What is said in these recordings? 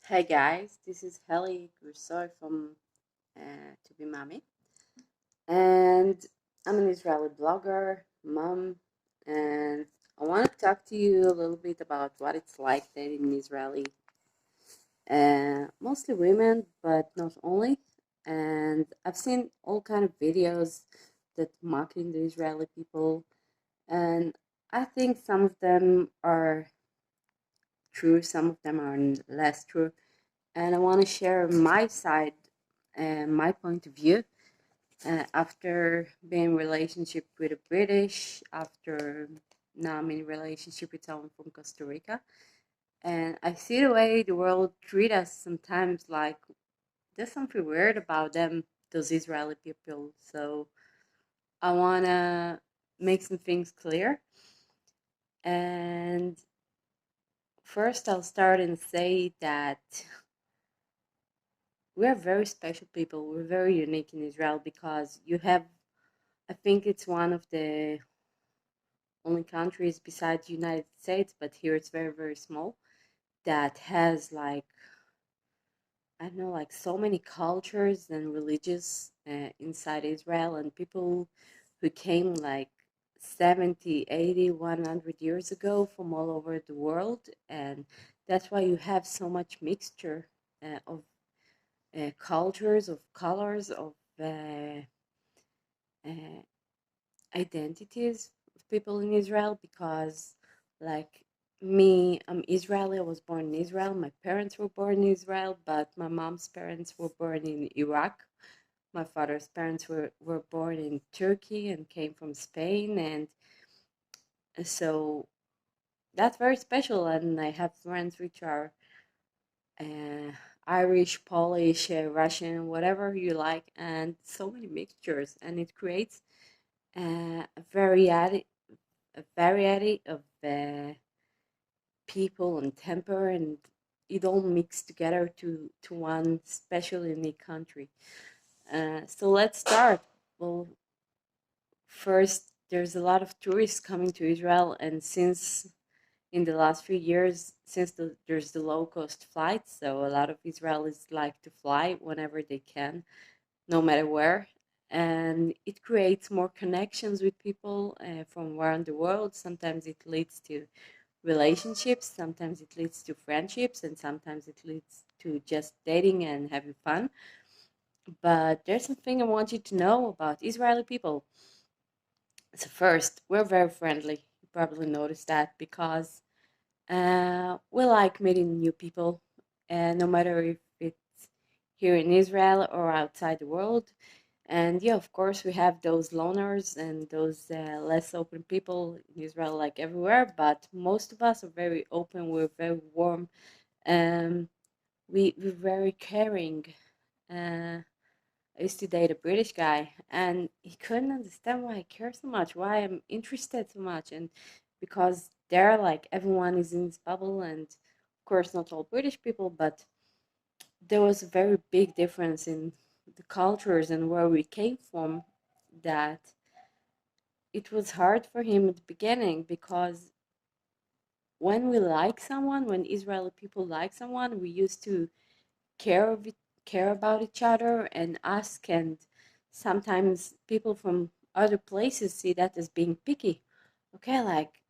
Hey guys, this is Heli Gursoy from To Be Mommy, and I'm an Israeli blogger, mom, and I want to talk to you a little bit about what it's like dating Israeli, mostly women, but not only. And I've seen all kind of videos that mocking the Israeli people, and I think some of them are true, some of them are less true, and I want to share my side and my point of view after being in relationship with a British, after now I'm in relationship with someone from Costa Rica, and I see the way the world treat us sometimes like there's something weird about them, those Israeli people. So I wanna make some things clear, and first I'll start and say that we're very special people. We're very unique in Israel because you have, I think it's one of the only countries besides the United States, but here it's very, very small, that has like, I don't know, like so many cultures and religions inside Israel, and people who came like 70, 80, 100 years ago from all over the world. And that's why you have so much mixture of cultures, of colors, of uh, identities of people in Israel because, like me, I'm Israeli. I was born in Israel. My parents were born in Israel, but my mom's parents were born in Iraq. My father's parents were born in Turkey and came from Spain. And so that's very special. And I have friends which are uh, Irish, Polish, Russian, whatever you like, and so many mixtures. And it creates a variety of people and temper, and it all mixed together to one special unique country. So let's start. Well, first, there's a lot of tourists coming to Israel, and since in the last few years, since there's the low cost flights, so a lot of Israelis like to fly whenever they can, no matter where. And it creates more connections with people from around the world. Sometimes it leads to relationships, sometimes it leads to friendships, and sometimes it leads to just dating and having fun. But there's something I want you to know about Israeli people. So, first, we're very friendly. You probably noticed that because we like meeting new people, no matter if it's here in Israel or outside the world. And yeah, of course, we have those loners and those less open people in Israel, like everywhere. But most of us are very open. We're very warm. Um, we're very caring. Uh, I used to date a British guy, and he couldn't understand why I care so much, why I'm interested so much, and because there, like everyone is in this bubble, and of course, not all British people, but there was a very big difference in the cultures and where we came from that it was hard for him at the beginning because when we like someone, when Israeli people like someone, we used to care of it, care about each other and ask, and sometimes people from other places see that as being picky. Okay, like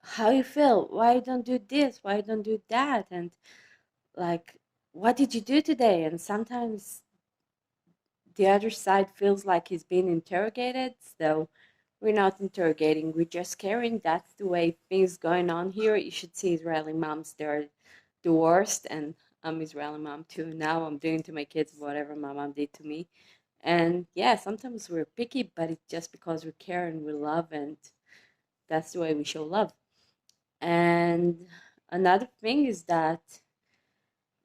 how you feel? Why you don't do this? Why you don't do that? And like, what did you do today? And sometimes the other side feels like he's being interrogated. So we're not interrogating, we're just caring. That's the way things going on here. You should see Israeli moms, they're the worst. And I'm Israeli mom too. Now I'm doing to my kids whatever my mom did to me. And yeah, sometimes we're picky, but it's just because we care and we love, and that's the way we show love. And another thing is that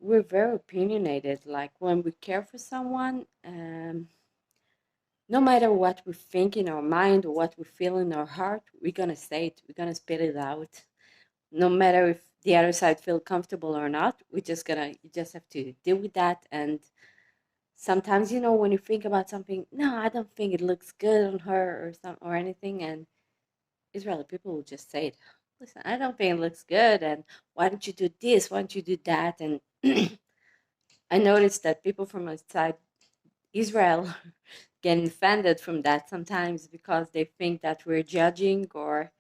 we're very opinionated. Like when we care for someone, no matter what we think in our mind or what we feel in our heart, we're gonna say it. We're gonna spit it out. No matter if the other side feel comfortable or not, we're just gonna. You just have to deal with that. And sometimes, when you think about something, no, I don't think it looks good on her or anything, and Israeli people will just say it. listen, I don't think it looks good, and why don't you do this? Why don't you do that? And I noticed that people from outside Israel get offended from that sometimes because they think that we're judging, or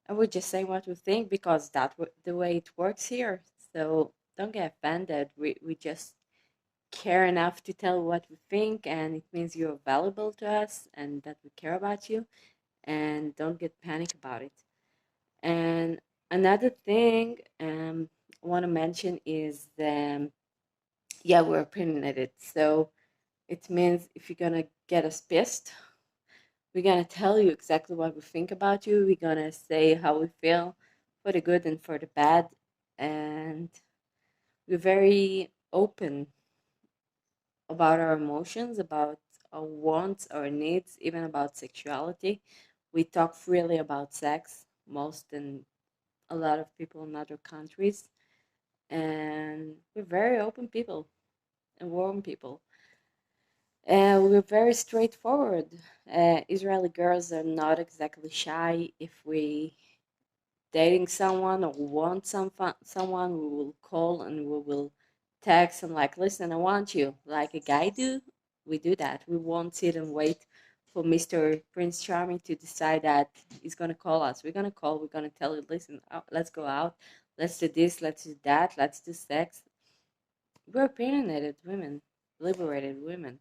we're just saying what we think because that's the way it works here. So don't get offended. We just care enough to tell what we think, and it means you're valuable to us and that we care about you, and don't get panic about it. And another thing I want to mention is yeah, we're opinionated. So it means if you're gonna get us pissed, we're gonna tell you exactly what we think about you. We're gonna say how we feel for the good and for the bad, and we're very open about our emotions, about our wants, our needs, even about sexuality. We talk freely about sex, most than a lot of people in other countries, and we're very open people and warm people. And we're very straightforward. Israeli girls are not exactly shy. If we dating someone or want someone, we will call and we will text and like, listen, I want you, like a guy do. We do that. We won't sit and wait for Mr. Prince Charming to decide that he's gonna call us. We're gonna call. We're gonna tell you, listen, let's go out. Let's do this. Let's do that. Let's do sex. We're opinionated women, liberated women.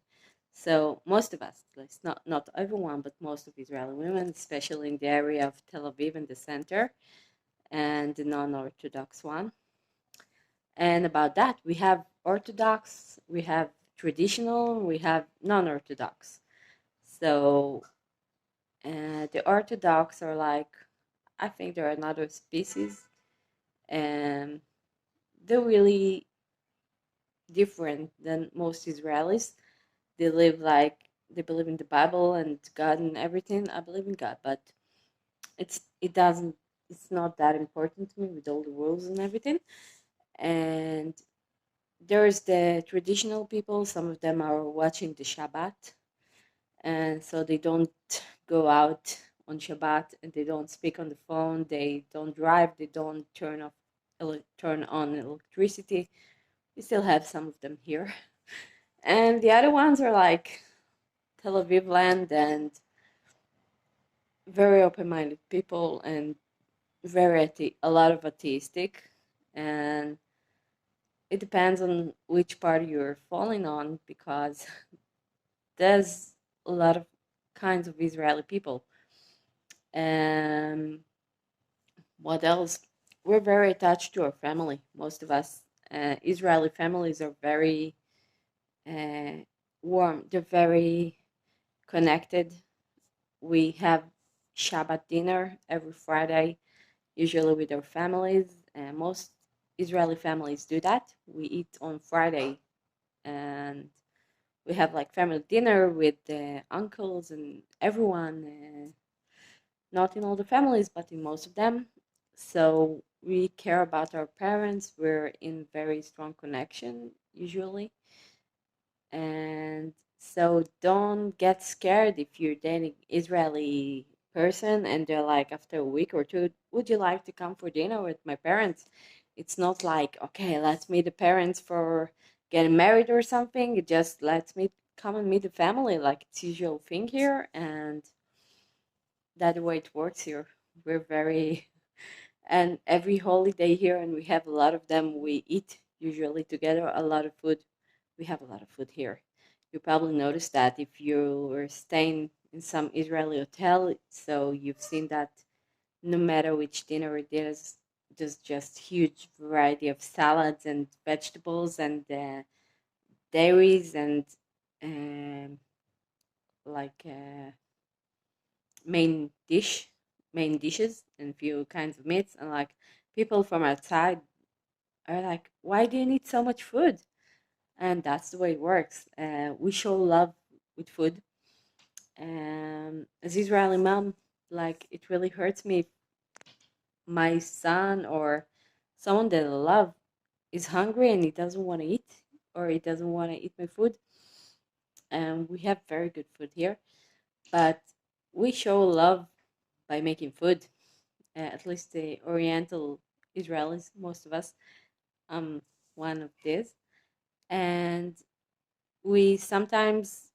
So most of us, at least not everyone, but most of Israeli women, especially in the area of Tel Aviv in the center, and the non-Orthodox one. And about that, we have Orthodox, we have traditional, we have non-Orthodox. So the Orthodox are like, I think they're another species, and they're really different than most Israelis. They live like they believe in the Bible and God and everything. I believe in God, but it doesn't. It's not that important to me with all the rules and everything. And there's the traditional people. Some of them are watching the Shabbat, and so they don't go out on Shabbat, and they don't speak on the phone. They don't drive. They don't turn on electricity. We still have some of them here, and the other ones are like Tel Aviv land and very open-minded people and a lot of atheistic, and it depends on which part you're falling on because there's a lot of kinds of Israeli people. And what else? We're very attached to our family. Most of us, Israeli families are very uh, warm. They're very connected. We have Shabbat dinner every Friday, usually with our families. And most Israeli families do that. We eat on Friday, and we have like family dinner with the uncles and everyone. Not in all the families, but in most of them. So we care about our parents. We're in very strong connection usually, and so don't get scared if you're dating Israeli person and they're like after a week or two, would you like to come for dinner with my parents? It's not like, okay, let's meet the parents for getting married or something. It just let's meet come and meet the family like it's usual thing here, and that's the way it works here. We're very and every holiday here, and we have a lot of them, we eat usually together a lot of food. We have a lot of food here. You probably noticed that if you were staying in some Israeli hotel, so you've seen that no matter which dinner it is, there's just huge variety of salads and vegetables and dairies and um, like main dish, main dishes and few kinds of meats, and like people from outside are like, why do you need so much food? And that's the way it works. We show love with food. As Israeli mom, like it really hurts me if my son or someone that I love is hungry and he doesn't want to eat or he doesn't want to eat my food. And we have very good food here, but we show love by making food. at least the Oriental Israelis, most of us, one of these. And we sometimes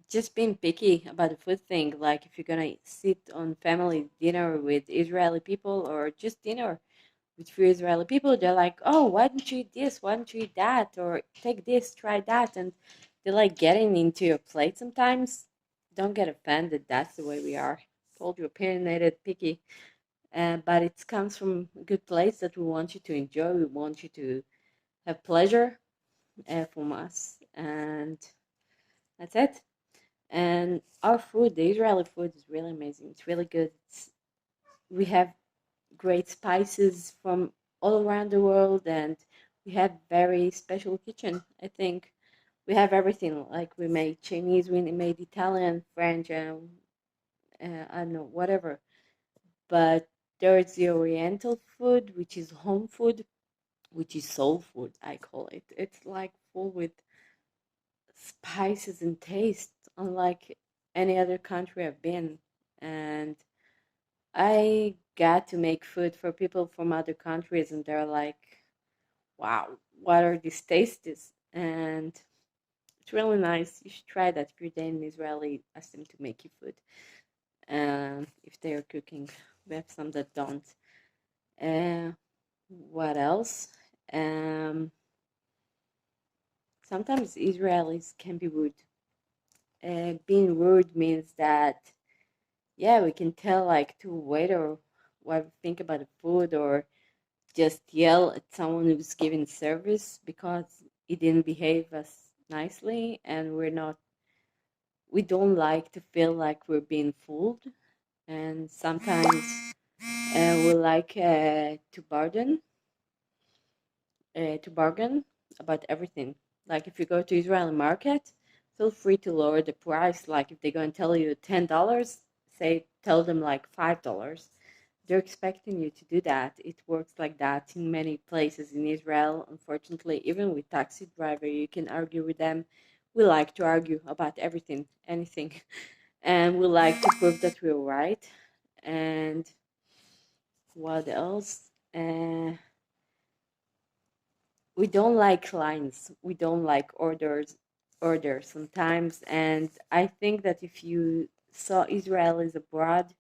just being picky about the food thing. Like if you're gonna sit on family dinner with Israeli people or just dinner with few Israeli people, they're like, "Oh, why don't you eat this? Why don't you eat that? Or take this, try that." And they're like getting into your plate sometimes. Don't get offended. That's the way we are. Told you, opinionated, picky. But it comes from a good place that we want you to enjoy. We want you to have pleasure from us, and that's it. And our food, the Israeli food, is really amazing. It's really good. We have great spices from all around the world, and we have very special kitchen. I think we have everything. Like we made Chinese, we made Italian, French, I don't know, whatever. But there's the Oriental food, which is home food, which is soul food. I call it. It's like full with spices and taste, unlike any other country I've been. And I got to make food for people from other countries, and they're like, "Wow, what are these tastes?" And it's really nice. You should try that if you're dating Israeli. Ask them to make you food, if they are cooking. We have some that don't. Uh, what else? Um, Sometimes Israelis can be rude. Being rude means that, yeah, we can tell like to a waiter what we think about the food, or just yell at someone who's giving service because he didn't behave us nicely, and we don't like to feel like we're being fooled. And sometimes we like to bargain about everything. Like if you go to Israeli market, feel free to lower the price. Like if they're going to tell you $10, tell them like $5. They're expecting you to do that. It works like that in many places in Israel. Unfortunately, even with taxi driver, you can argue with them. We like to argue about everything, anything, and we like to prove that we're right. And what else? We don't like lines. We don't like orders sometimes. And I think that if you saw Israelis abroad,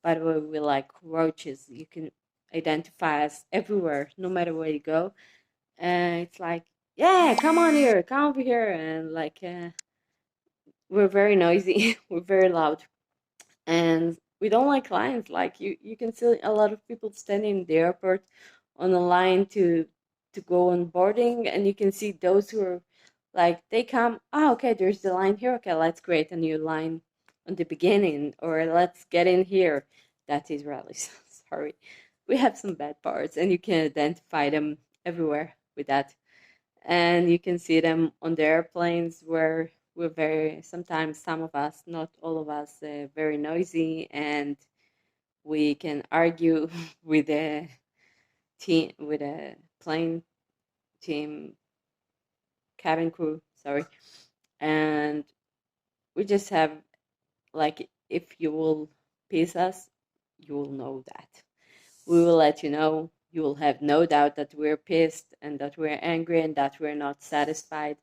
by the way, we like roaches. You can identify us everywhere, no matter where you go. And it's like, yeah, come on here, come over here. And like, we're very noisy, we're very loud. And we don't like lines. Like you can see a lot of people standing in the airport on a line to go on boarding, and you can see those who are like they come, oh okay, there's the line here, okay, let's create a new line on the beginning, or let's get in here. That's Israelis. Sorry, we have some bad parts, and you can identify them everywhere with that. And you can see them on the airplanes where we're very, sometimes some of us, not all of us, very noisy, and we can argue with a team, with a plane team, cabin crew, sorry. And we just have, like, if you will piss us, you will know that. We will let you know. You will have no doubt that we're pissed and that we're angry and that we're not satisfied.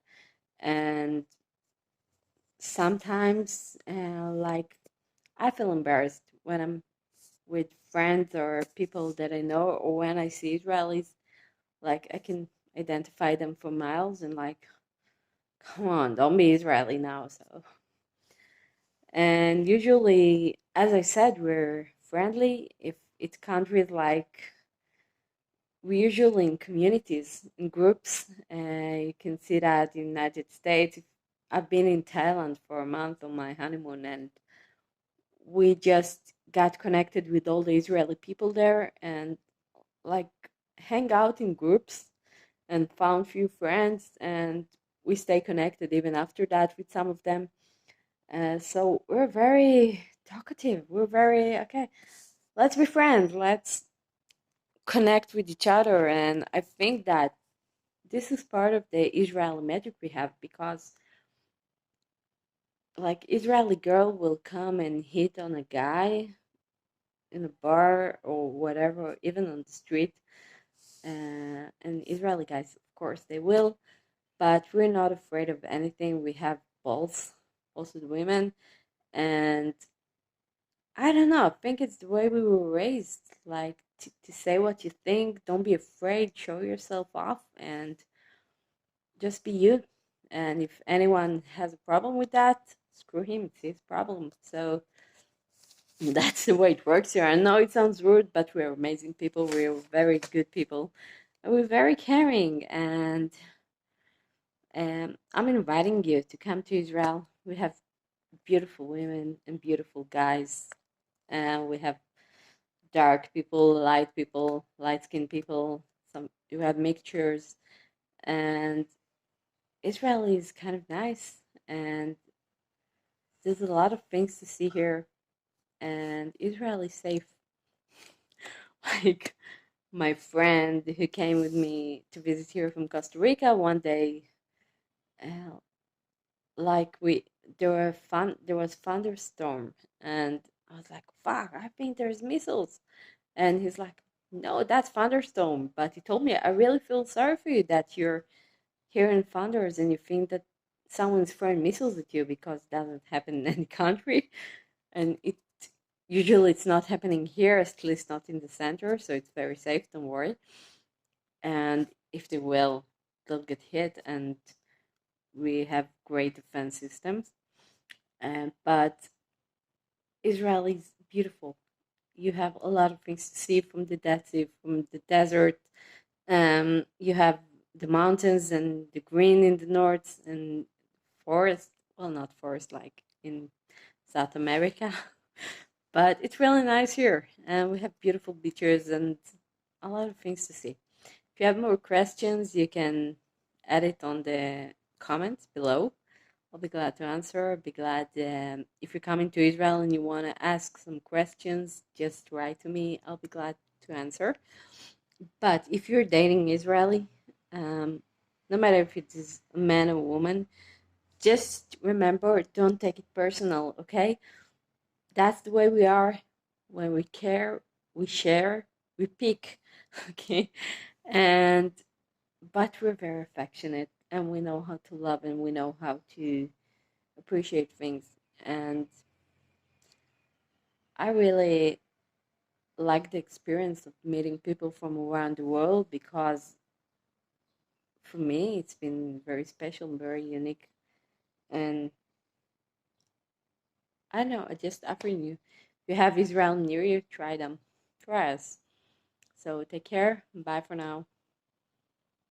And sometimes, like, I feel embarrassed when I'm with friends or people that I know, or when I see Israelis. Like, I can identify them for miles, and like, come on, don't be Israeli now. So, and usually, as I said, we're friendly. If it's countries like, we usually in communities, in groups. You can see that in the United States. I've been in Thailand for a month on my honeymoon, and we just got connected with all the Israeli people there, and like hang out in groups and found few friends, and we stay connected even after that with some of them. So we're very talkative. We're very okay. Let's be friends. Let's connect with each other, and I think that this is part of the Israeli magic we have, because like Israeli girl will come and hit on a guy, in a bar or whatever, even on the street. And Israeli guys, of course, they will, but we're not afraid of anything. We have balls, also the women, and I don't know. I think it's the way we were raised, like to say what you think. Don't be afraid. Show yourself off, and just be you. And if anyone has a problem with that, screw him. It's his problem. So that's the way it works here. I know it sounds rude, but we're amazing people. We're very good people, and we're very caring. And I'm inviting you to come to Israel. We have beautiful women and beautiful guys. And we have dark people, light skinned people. Some you have mixtures, and Israel is kind of nice. And there's a lot of things to see here, and Israel is safe. Like my friend who came with me to visit here from Costa Rica one day, uh, like we there was thunderstorm, and I was like, "Fuck! I think there's missiles." And he's like, "No, that's thunderstorm." But he told me, "I really feel sorry for you that you're hearing thunders and you think that someone's throwing missiles at you because it doesn't happen in any country, and it usually it's not happening here, at least not in the center, so it's very safe. Don't worry." And if they will, they'll get hit, and we have great defense systems. But Israel is beautiful. You have a lot of things to see from the Dead Sea, from the desert. You have the mountains and the green in the north and forest. Well, not forest like in South America, but it's really nice here. And we have beautiful beaches and a lot of things to see. If you have more questions, you can add it on the comments below. I'll be glad to answer. I'll be glad if you're coming to Israel and you want to ask some questions, just write to me. I'll be glad to answer. But if you're dating Israeli, um, no matter if it is a man or woman, just remember, don't take it personal, okay? That's the way we are. When we care, we share, we pick, okay? And but we're very affectionate and we know how to love and we know how to appreciate things. And I really like the experience of meeting people from around the world because for me it's been very special and very unique. And I don't know, I just offer you. If you have Israel near you, try them. Try us. So take care. Bye for now.